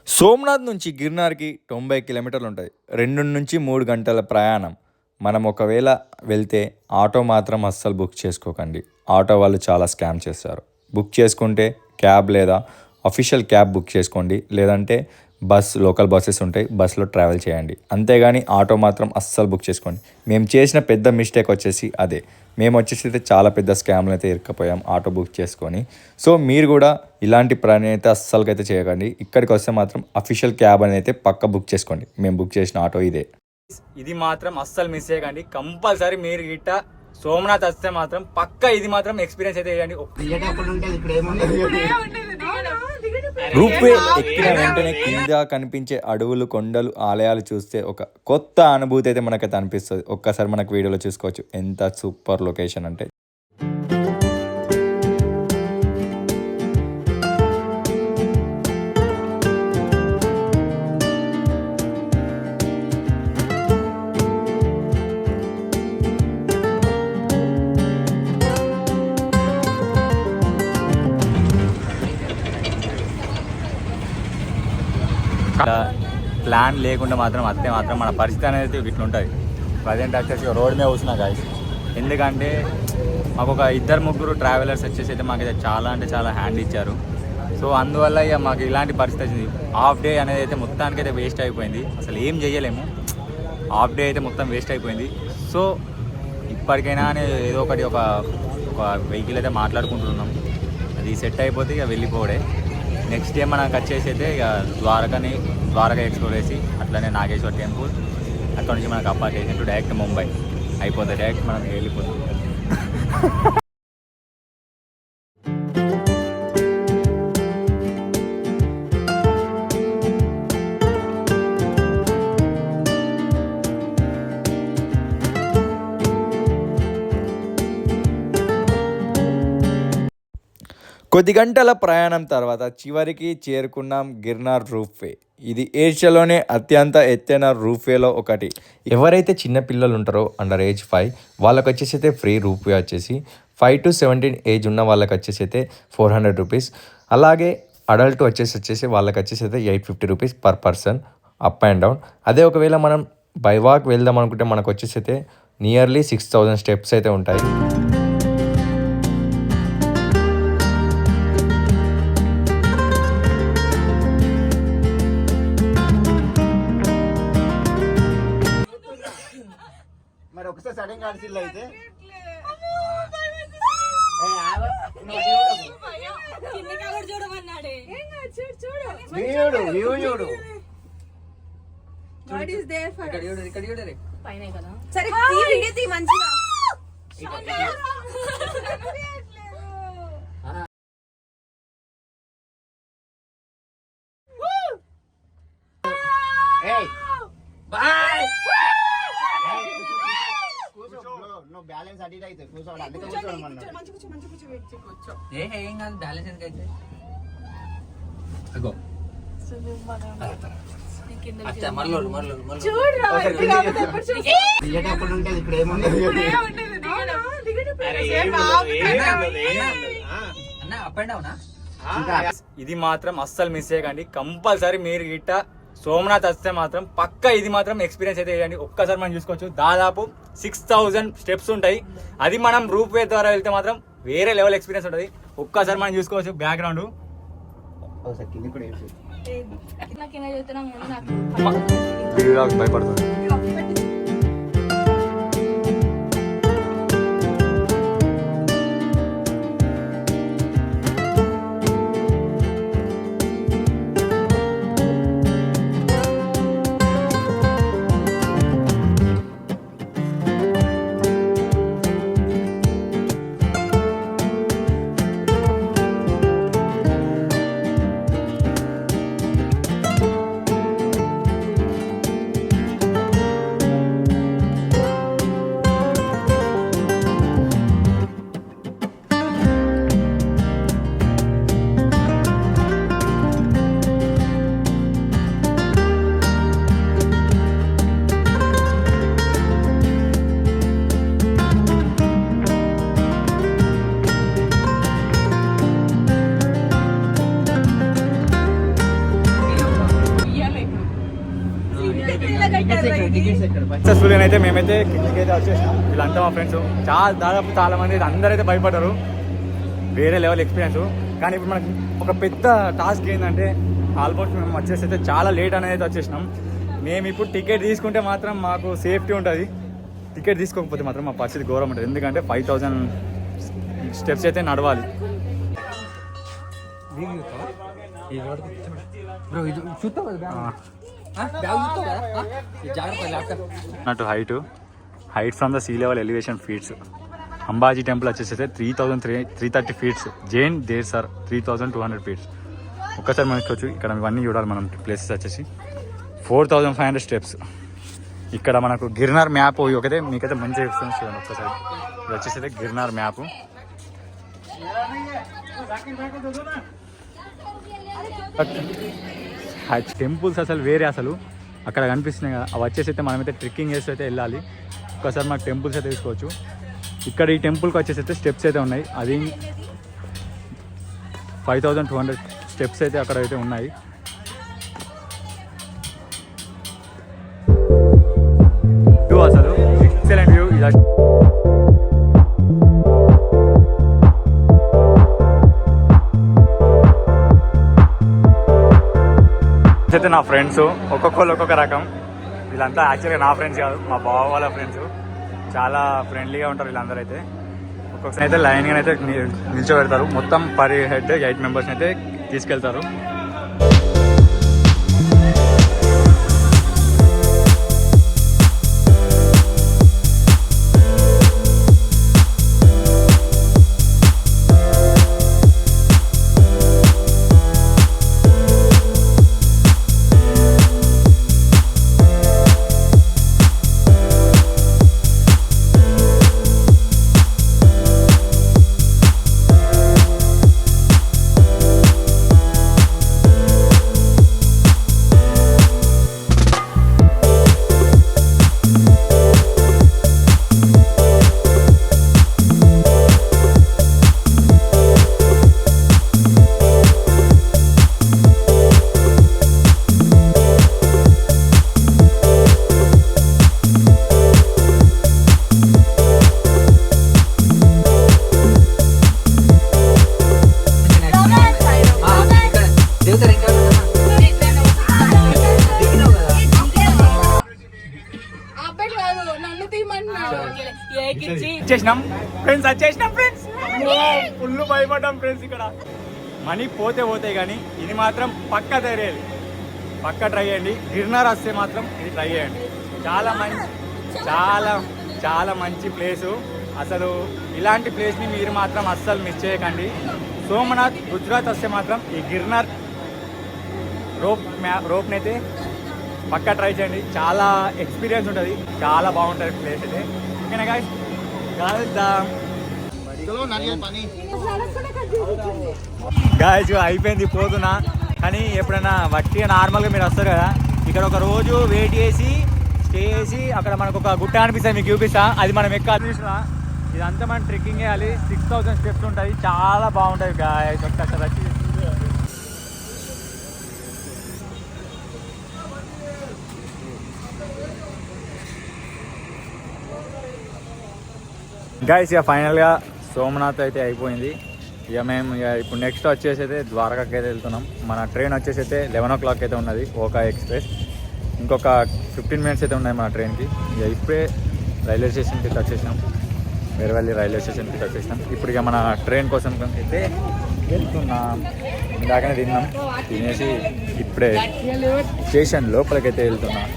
సోమనాథ్ నుంచి గిర్నార్కి 90 కిలోమీటర్లు ఉంటుంది. 2 నుంచి 3 గంటల ప్రయాణం. మనం ఒకవేళ వెళ్తే ఆటో మాత్రం అస్సలు బుక్ చేసుకోకండి. ఆటో వాళ్ళు చాలా స్కామ్ చేస్తారు. బుక్ చేసుకుంటే క్యాబ్ లేదా అఫీషియల్ క్యాబ్ బుక్ చేసుకోండి. లేదంటే లోకల్ బస్సెస్ ఉంటాయి, బస్సులో ట్రావెల్ చేయండి. అంతేగాని ఆటో మాత్రం అస్సలు బుక్ చేసుకోండి. మేము చేసిన పెద్ద మిస్టేక్ వచ్చేసి అదే. మేము వచ్చేసి అయితే చాలా పెద్ద స్కామ్లు అయితే ఇరుక్కపోయాం ఆటో బుక్ చేసుకొని. సో మీరు కూడా ఇలాంటి పని అయితే అస్సలకైతే చేయకండి. ఇక్కడికి వస్తే మాత్రం అఫీషియల్ క్యాబ్ అని అయితే పక్క బుక్ చేసుకోండి. మేము బుక్ చేసిన ఆటో ఇదే. ఇది మాత్రం అస్సలు మిస్ చేయకండి. కంపల్సరీ మీరు గిట్ట సోమనాథ్ వస్తే మాత్రం పక్క ఇది మాత్రం ఎక్స్పీరియన్స్ అయితే చేయండి. రూప్వే ఎక్కిన వెంటనే కింద కనిపించే అడవులు, కొండలు, ఆలయాలు చూస్తే ఒక కొత్త అనుభూతి అయితే మనకైతే అనిపిస్తుంది. ఒక్కసారి మనకు వీడియోలో చూసుకోవచ్చు ఎంత సూపర్ లొకేషన్ అంటే. ప్లాన్ లేకుండా మాత్రం అత్తే మాత్రం మన పరిస్థితి అనేది ఇట్లా ఉంటుంది. ప్రజెంట్ వచ్చేసి రోడ్ మీద కూర్చున్నా గాయస్. ఎందుకంటే మాకు ఒక 2-3 ట్రావెలర్స్ వచ్చేసి అయితే మాకైతే చాలా అంటే చాలా హ్యాండ్ ఇచ్చారు. సో అందువల్ల ఇక మాకు ఇలాంటి పరిస్థితి వచ్చింది. హాఫ్ డే అనేది అయితే మొత్తానికైతే వేస్ట్ అయిపోయింది. అసలు ఏం చేయలేము. హాఫ్ డే అయితే మొత్తం వేస్ట్ అయిపోయింది. సో ఇప్పటికైనా ఏదో ఒకటి ఒక వెహికల్ అయితే మాట్లాడుకుంటున్నాం. అది సెట్ అయిపోతే ఇక వెళ్ళిపోవడే. నెక్స్ట్ డే మనకు వచ్చేసి అయితే ఇక ద్వారకా ఎక్స్ప్లోర్ చేసి అట్లనే నాగేశ్వర్ టెంపుల్, అక్కడ నుంచి మనకు అపార్ట్ టు డైరెక్ట్ ముంబై అయిపోతుంది. డైరెక్ట్ మనం వెళ్ళిపోతుంది. కొద్ది గంటల ప్రయాణం తర్వాత చివరికి చేరుకున్నాం గిర్నార్ రూప్వే. ఇది ఏషియాలోనే అత్యంత ఎత్తైన రూప్వేలో ఒకటి. ఎవరైతే చిన్న పిల్లలు ఉంటారో అండర్ ఏజ్ 5 వాళ్ళకి వచ్చేసి అయితే ఫ్రీ. రూప్వే వచ్చేసి 5 to 17 ఏజ్ ఉన్న వాళ్ళకి వచ్చేసి అయితే 400 రూపీస్. అలాగే అడల్ట్ వచ్చేసి వాళ్ళకి వచ్చేసి అయితే 850 rupees per person up and down. అదే ఒకవేళ మనం బై వాక్ వెళ్దాం అనుకుంటే మనకు వచ్చేసి అయితే నియర్లీ 6000 స్టెప్స్ అయితే ఉంటాయి. ఒకసారి సడన్ గా అయితే బ్యాలెన్స్ అడిట్ అయితే కూర్చోవాలి. అందుకే కూర్చోమన్నాడు. ఏం కాదు బ్యాలెన్స్ ఎందుకైతే దిగేటప్పుడు ఉంటుంది. ఇప్పుడు ఏముంది అప్ అండ్ డౌనా. ఇది మాత్రం అస్సలు మిస్ చేయకండి. కంపల్సరీ మీరు గిట్ట సోమనాథ్ వస్తే మాత్రం పక్క ఇది మాత్రం ఎక్స్పీరియన్స్ అయితే చేయండి. ఒక్కసారి మనం చూసుకోవచ్చు దాదాపు 6000 స్టెప్స్ ఉంటాయి. అది మనం రూప్ వే ద్వారా వెళ్తే మాత్రం వేరే లెవెల్ ఎక్స్పీరియన్స్ ఉంటుంది. ఒక్కసారి మనం చూసుకోవచ్చు బ్యాక్గ్రౌండ్. భయపడుతుంది. సక్సెస్ఫుల్ అయితే మేమైతే కిందికి అయితే వచ్చేసాం. వీళ్ళంతా మా ఫ్రెండ్స్ దాదాపు చాలా మంది అందరూ అయితే భయపడ్డారు. వేరే లెవెల్ ఎక్స్పీరియన్స్. కానీ ఇప్పుడు మనకి ఒక పెద్ద టాస్క్ ఏంటంటే ఆల్మోస్ట్ మేము వచ్చేసి అయితే చాలా లేట్ అనేది వచ్చేసినాం. మేము ఇప్పుడు టికెట్ తీసుకుంటే మాత్రం మాకు సేఫ్టీ ఉంటుంది. టికెట్ తీసుకోకపోతే మాత్రం మా పరిస్థితి ఘోరం ఉంటుంది. ఎందుకంటే 5000 స్టెప్స్ అయితే నడవాలి. Height from the sea level elevation feets. Ambaji temple వచ్చేసి 330 feets. Jain derasar 3200 feets. ఒక్కసారి మనకి వచ్చి ఇక్కడ ఇవన్నీ చూడాలి మనం. ప్లేసెస్ వచ్చేసి 4500 స్టెప్స్. ఇక్కడ మనకు గిర్నార్ మ్యాప్ ఒకటే మీకైతే మంచిగా ఎక్స్పీరియన్స్ చూడండి ఒక్కసారి. ఇది వచ్చేసి గిర్నార్ మ్యాప్. టెంపుల్స్ అసలు వేరే. అసలు అక్కడ కనిపిస్తున్నాయి కదా అవి వచ్చేసి అయితే మనమైతే ట్రెక్కింగ్ చేసి అయితే వెళ్ళాలి. ఒక్కసారి మనకు టెంపుల్స్ అయితే తీసుకోవచ్చు. ఇక్కడ ఈ టెంపుల్కి వచ్చేసి అయితే స్టెప్స్ అయితే ఉన్నాయి. అది 5200 స్టెప్స్ అయితే అక్కడ అయితే ఉన్నాయి. వ్యూ అసలు ఎక్సలెంట్ వ్యూ. ఇది అయితే నా ఫ్రెండ్స్ ఒక్కొక్కరు ఒక్కొక్క రకం. వీళ్ళంతా యాక్చువల్గా నా ఫ్రెండ్స్ కాదు, మా బావ వాళ్ళ ఫ్రెండ్స్. చాలా ఫ్రెండ్లీగా ఉంటారు వీళ్ళందరూ. అయితే ఒక్కొక్కసారి అయితే లైన్గా అయితే నిల్చోబెడతారు. మొత్తం పర్ హెడ్ 8 మెంబర్స్ని అయితే తీసుకెళ్తారు. వచ్చేసినాం ఫ్రెండ్స్. ఫుల్ భయపడ్డాం ఫ్రెండ్స్. ఇక్కడ మనీ పోతాయి కానీ ఇది మాత్రం పక్కా తయారేయాలి. పక్కా ట్రై చేయండి. గిర్నార్ వస్తే మాత్రం ఇది ట్రై చేయండి. చాలా మంచి ప్లేసు. అసలు ఇలాంటి ప్లేస్ని మీరు మాత్రం అస్సలు మిస్ చేయకండి. సోమనాథ్ గుజరాత్ వస్తే మాత్రం ఈ గిర్నార్ రోప్ని అయితే పక్కా ట్రై చేయండి. చాలా ఎక్స్పీరియన్స్ ఉంటుంది. చాలా బాగుంటుంది ప్లేస్ అయితే. ఓకేనా గాయ్స్? గాయ్స్ అయిపోయింది పోతున్నా. కానీ ఎప్పుడైనా వట్టిగా నార్మల్గా మీరు వస్తారు కదా, ఇక్కడ ఒక రోజు వెయిట్ చేసి స్టే చేసి అక్కడ మనకు ఒక గుట్ట అనిపిస్తుంది. మీకు చూపిస్తా. అది మనం ఎక్కాలి. ఇదంతా మనం ట్రెక్కింగ్ చేయాలి. 6000 స్టెప్స్ ఉంటుంది. చాలా బాగుంటుంది గాయ్స్. ఒక్కసారి వచ్చి గాయ్స్ ఇక ఫైనల్గా సోమనాథ్ అయితే అయిపోయింది. ఇక మేము ఇప్పుడు నెక్స్ట్ వచ్చేసి అయితే ద్వారకాకి అయితే వెళ్తున్నాం. మన ట్రైన్ వచ్చేసి అయితే 11 o'clock అయితే ఉన్నది. ఓకా ఎక్స్ప్రెస్. ఇంకొక 15 minutes అయితే ఉన్నాయి మన ట్రైన్కి. ఇక ఇప్పుడే రైల్వే స్టేషన్కి వచ్చేసినాం. వేరవల్లి రైల్వే స్టేషన్కి వచ్చేసినాం. ఇప్పుడు ఇక మన ట్రైన్ కోసం అయితే వెళ్తున్నాం. ఇందాకనే తిన్నాం. తినేసి ఇప్పుడే స్టేషన్ లోపలికైతే వెళ్తున్నాం.